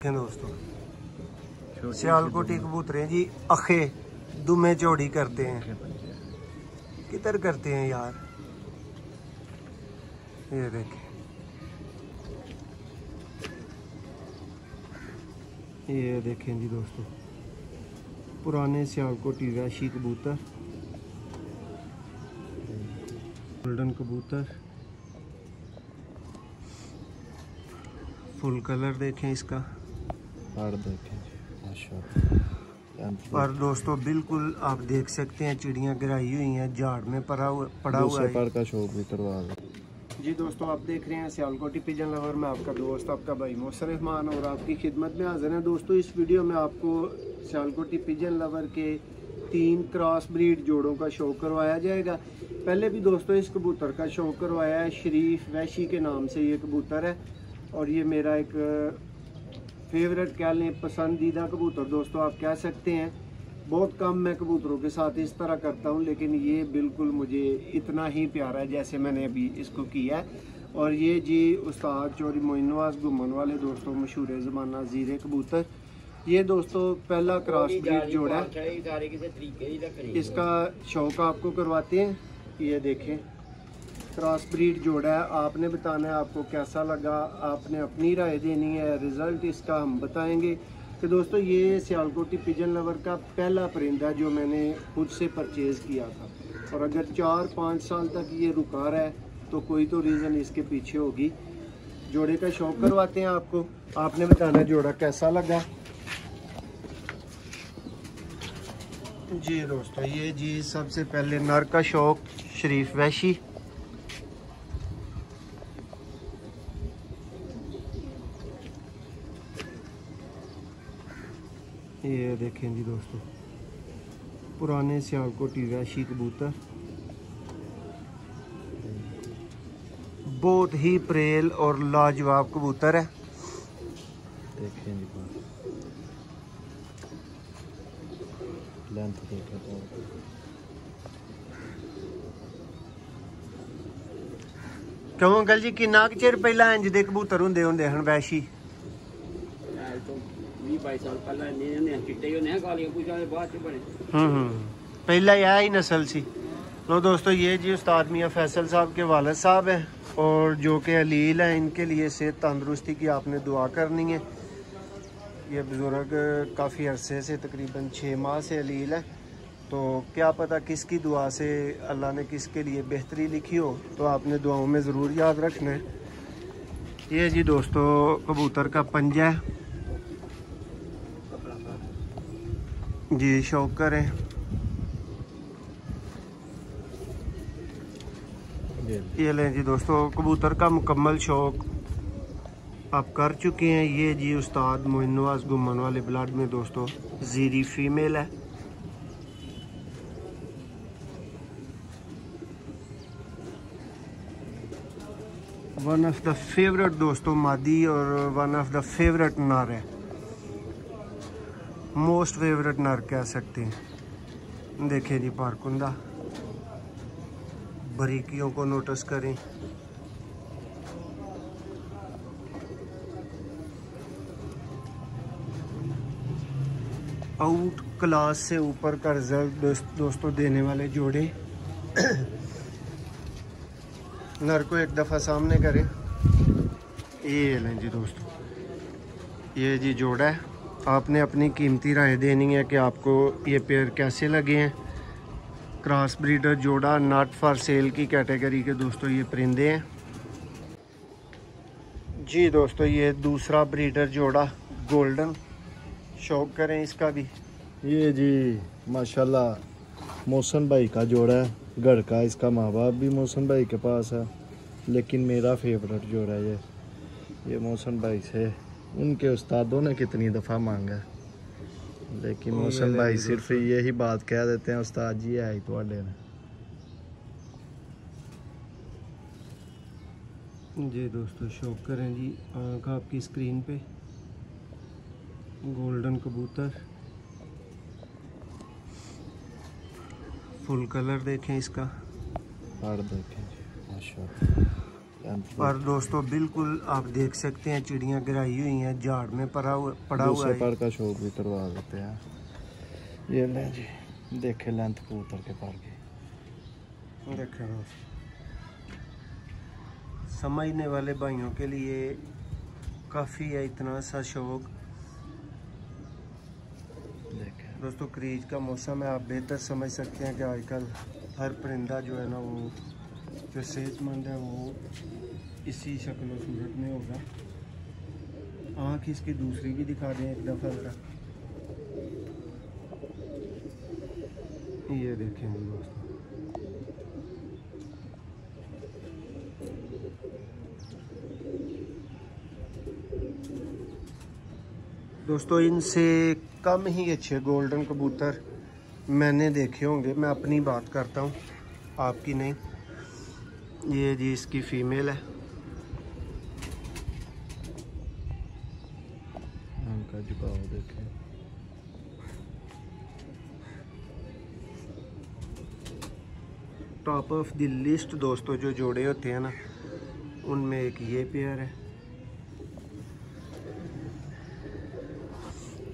देखें दोस्तों, सियालकोटी कबूतर जी अखे दुमे चौड़ी करते हैं, किधर करते हैं यार। ये देखें, ये देखें जी दोस्तों, पुराने सियालकोटी वैशी कबूतर, गोल्डन कबूतर, फुल कलर देखें इसका, देखें माशाल्लाह। पर दोस्तों बिल्कुल आप देख सकते हैं चिड़ियाँ गिराई हुई हैं, झाड़ में पड़ा हुआ है। पर का शौक भी करवा जी दोस्तों, आप देख रहे हैं सियालकोटी पिजन लवर में आपका दोस्त आपका भाई मोहसिन रहमान और आपकी खिदमत में हाजिर है। दोस्तों इस वीडियो में आपको सियालकोटी पिजन लवर के 3 क्रॉस ब्रीड जोड़ों का शो करवाया जाएगा। पहले भी दोस्तों इस कबूतर का शो करवाया है, शरीफ वैशी के नाम से ये कबूतर है और ये मेरा एक फेवरेट कह लें, पसंदीदा कबूतर दोस्तों आप कह सकते हैं। बहुत कम मैं कबूतरों के साथ इस तरह करता हूं, लेकिन ये बिल्कुल मुझे इतना ही प्यारा है जैसे मैंने अभी इसको किया है। और ये जी उस्ताद चौधरी मोइनवाज घुमन वाले दोस्तों मशहूर ज़माना ज़ीरे कबूतर, ये दोस्तों पहला क्रॉस ब्रीड जोड़ा है। इसका शौक आपको करवाते हैं। ये देखें, क्रॉस ब्रीड जोड़ा है, आपने बताना है आपको कैसा लगा, आपने अपनी राय देनी है, रिज़ल्ट इसका हम बताएंगे। कि दोस्तों ये सियालकोटी पिजन लवर का पहला परिंदा जो मैंने खुद से परचेज़ किया था, और अगर 4-5 साल तक ये रुका रहा है तो कोई तो रीज़न इसके पीछे होगी। जोड़े का शौक करवाते हैं आपको, आपने बताना जोड़ा कैसा लगा। जी दोस्तों, ये जी सबसे पहले नर का शौक शरीफ वैशी, ये देखें जी दोस्तों, पुराने सियालकोटी वैशी कबूतर, बहुत ही प्रेल और लाजवाब कबूतर है। देखें जी लेंथ देखें तो क्यों अंकल जी, किन्ना चिर पहला इंज दे कबूतर हुंदे हुंदे हन वैशी? 22 साल पहले चिट्टे होने कालियां पूछा बाद च बने। पहला यह ही नस्ल सी। लो दोस्तों, ये जी उस्ताद मियाँ फैसल साहब के वालिद साहब हैं और जो कि अलील हैं, इनके लिए सेहत तंदुरुस्ती की आपने दुआ करनी है। ये बुज़ुर्ग काफ़ी अरसे से तकरीबन 6 माह से अलील है, तो क्या पता किसकी दुआ से अल्लाह ने किसके लिए बेहतरी लिखी हो, तो आपने दुआओं में ज़रूर याद रखना है। ये जी दोस्तों कबूतर का पंजा है जी, शौक करें। ये लें जी दोस्तों, कबूतर का मुकम्मल शौक आप कर चुके हैं। ये जी उस्ताद मोइनवाज घुमन वाले ब्लड में दोस्तों ज़ीरी फीमेल है। वन ऑफ द फेवरेट दोस्तों मादी और वन ऑफ द फेवरेट नर है, मोस्ट फेवरेट नर कह सकते हैं। देखिए जी पारकुंदा, बारीकियों को नोटिस करें। आउट क्लास से ऊपर का रिजल्ट दोस्तों देने वाले जोड़े। नर को एक दफ़ा सामने करें। ये लें जी दोस्तों, ये जी जोड़ा है, आपने अपनी कीमती राय देनी है कि आपको ये पेयर कैसे लगे हैं। क्रॉस ब्रीडर जोड़ा, नॉट फॉर सेल की कैटेगरी के दोस्तों ये परिंदे हैं। जी दोस्तों, ये दूसरा ब्रीडर जोड़ा गोल्डन, शौक करें इसका भी। ये जी माशाल्लाह मोहसिन भाई का जोड़ा है, घर का, इसका माँ बाप भी मोहसिन भाई के पास है, लेकिन मेरा फेवरेट जोड़ा है ये मोहसिन भाई से उनके उस्तादों ने कितनी दफ़ा मांगा, लेकिन मोहसिन भाई सिर्फ यही बात कह देते हैं, उस्ताद जी है ही थोड़े ने। जी दोस्तों, शौक करें जी, आँख आपकी स्क्रीन पे। गोल्डन कबूतर, फुल कलर देखें इसका, देखें माशाल्लाह। और दोस्तों बिल्कुल आप देख सकते हैं चिड़ियाँ गिराई हुई हैं, झाड़ में पड़ा हुआ है। पर का शौक भी करवा देते हैं। ये लें जी, देखे लेंथ कबूतर के पर की। देखें दोस्तों, समझने वाले भाइयों के लिए काफ़ी है इतना सा शौक। देखें दोस्तों क्रीज का मौसम है, आप बेहतर समझ सकते हैं कि आजकल हर परिंदा जो है ना वो जो सेहतमंद है वो इसी शक्ल और सूरत में होगा। आँख इसकी दूसरी भी दिखा दें एक दफ़ा ज़रा। ये देखें जी दोस्तों, दोस्तों इनसे कम ही अच्छे गोल्डन कबूतर मैंने देखे होंगे। मैं अपनी बात करता हूँ, आपकी नहीं। ये जी इसकी फीमेल है। उनका जुबाव देखें। टॉप ऑफ द लिस्ट दोस्तों जो जोड़े होते हैं ना, उनमें एक ये पेयर है।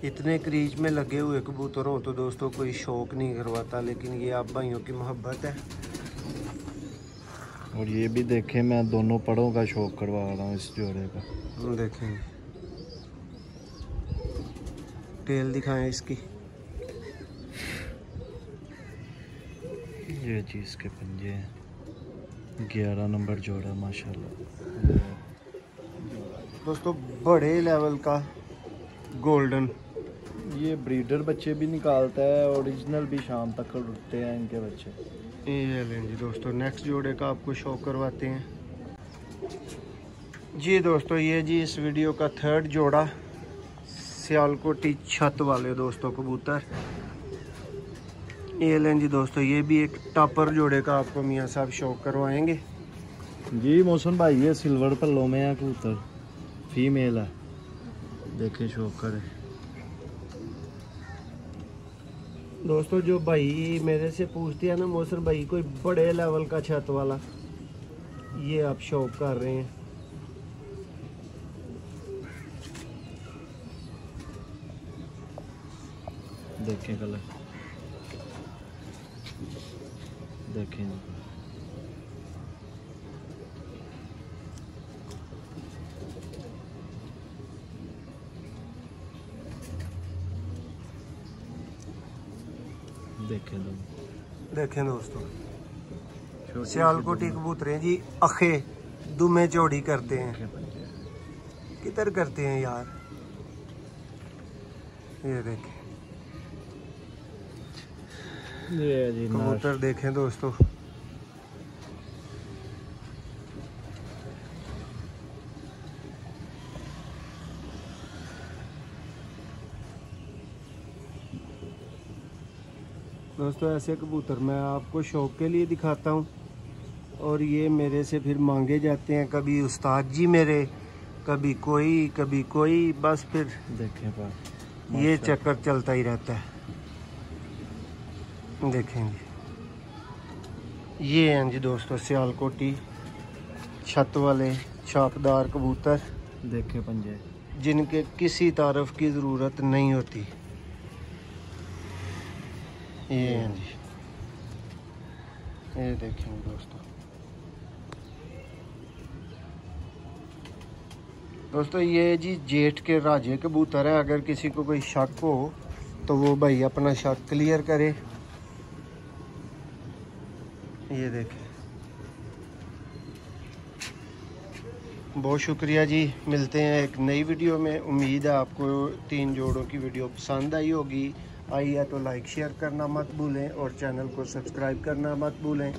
इतने क्रीज में लगे हुए कबूतर हो तो दोस्तों कोई शौक नहीं करवाता, लेकिन ये आप भाइयों की मोहब्बत है। और ये भी देखें, मैं दोनों पड़ों का शौक करवा रहा हूँ इस जोड़े का। देखेंगे, टेल दिखाएं इसकी। ये चीज़ के पंजे हैं, 11 नंबर जोड़ा माशाल्लाह। दोस्तों बड़े लेवल का गोल्डन, ये ब्रीडर बच्चे भी निकालता है, ओरिजिनल भी शाम तक उठते हैं इनके बच्चे। ये लें जी दोस्तों, नेक्स्ट जोड़े का आपको शौक करवाते हैं जी। दोस्तों ये जी इस वीडियो का थर्ड जोड़ा, सियालकोटी छत वाले दोस्तों कबूतर। ये लें जी दोस्तों, ये भी एक टॉपर जोड़े का आपको मियाँ साहब शौक करवाएंगे जी। मौसम भाई ये सिल्वर पल्लों में है कबूतर, फीमेल है। देखें शौक करें दोस्तों। जो भाई मेरे से पूछते हैं ना मौसम भाई कोई बड़े लेवल का छत वाला, ये आप शौक कर रहे हैं। देखें कलर, देखें देखें दोस्तों, सियालकोटी कबूतरें जी अखे दुमे चौड़ी करते हैं। किधर करते हैं यार, ये देखें ये जी कबूतर देखें दोस्तों। दोस्तों ऐसे कबूतर मैं आपको शौक के लिए दिखाता हूँ, और ये मेरे से फिर मांगे जाते हैं, कभी उस्ताद जी मेरे, कभी कोई, बस फिर देखें पर ये चक्कर चलता ही रहता है। देखेंगे ये हैं जी दोस्तों सियालकोटी छत वाले छापदार कबूतर। देखें पंजे, जिनके किसी तारीफ की ज़रूरत नहीं होती। ये हैं जी, ये देखेंगे दोस्तों ये जी जेठ के राजे कबूतर है। अगर किसी को कोई शक हो तो वो भाई अपना शक क्लियर करे। ये देखें, बहुत शुक्रिया जी। मिलते हैं एक नई वीडियो में। उम्मीद है आपको 3 जोड़ों की वीडियो पसंद आई होगी। आई है तो लाइक शेयर करना मत भूलें और चैनल को सब्सक्राइब करना मत भूलें।